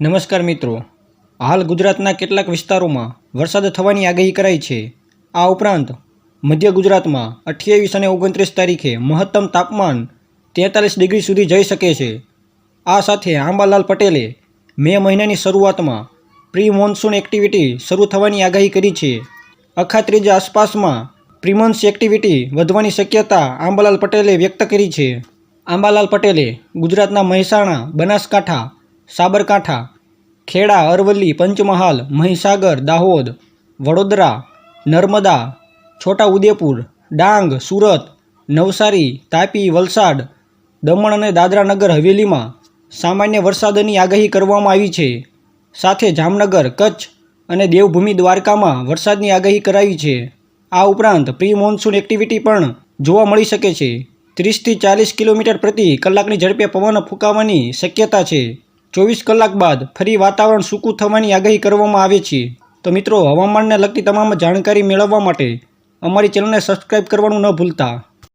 નમસ્કાર મિત્રો, હાલ ગુજરાતના કેટલાક વિસ્તારોમાં વરસાદ થવાની આગાહી કરાઈ છે। આ ઉપરાંત મધ્ય ગુજરાતમાં 28 અને 29 તારીખે મહત્તમ તાપમાન 43 ડિગ્રી સુધી જઈ શકે છે। આ સાથે આંબાલાલ પટેલે મે મહિનાની શરૂઆતમાં પ્રી મોન્સૂન એક્ટિવિટી શરૂ થવાની આગાહી કરી છે। અખાત્રીજ આસપાસમાં પ્રી-મોન્સૂન એક્ટિવિટી વધવાની શક્યતા આંબાલાલ પટેલે વ્યક્ત કરી છે। આંબાલાલ પટેલે ગુજરાતના મહેસાણા, બનાસકાંઠા, સાબરકાંઠા, ખેડા, અરવલ્લી, પંચમહાલ, મહીસાગર, દાહોદ, વડોદરા, નર્મદા, છોટા ઉદેપુર, ડાંગ, સુરત, નવસારી, તાપી, વલસાડ, દમણ અને દાદરા નગર હવેલીમાં સામાન્ય વરસાદની આગાહી કરવામાં આવી છે। સાથે જામનગર, કચ્છ અને દેવભૂમિ દ્વારકામાં વરસાદની આગાહી કરાવી છે। આ ઉપરાંત પ્રી મોન્સૂન એક્ટિવિટી પણ જોવા મળી શકે છે। 30થી 40 કિલોમીટર પ્રતિ કલાકની ઝડપે પવન ફૂંકાવાની શક્યતા છે। 24 કલાક બાદ ફરી વાતાવરણ સૂકું થવાની આગાહી કરવામાં આવે છે। તો મિત્રો, હવામાનને લગતી તમામ જાણકારી મેળવવા માટે અમારી ચેનલને સબસ્ક્રાઈબ કરવાનું ન ભૂલતા।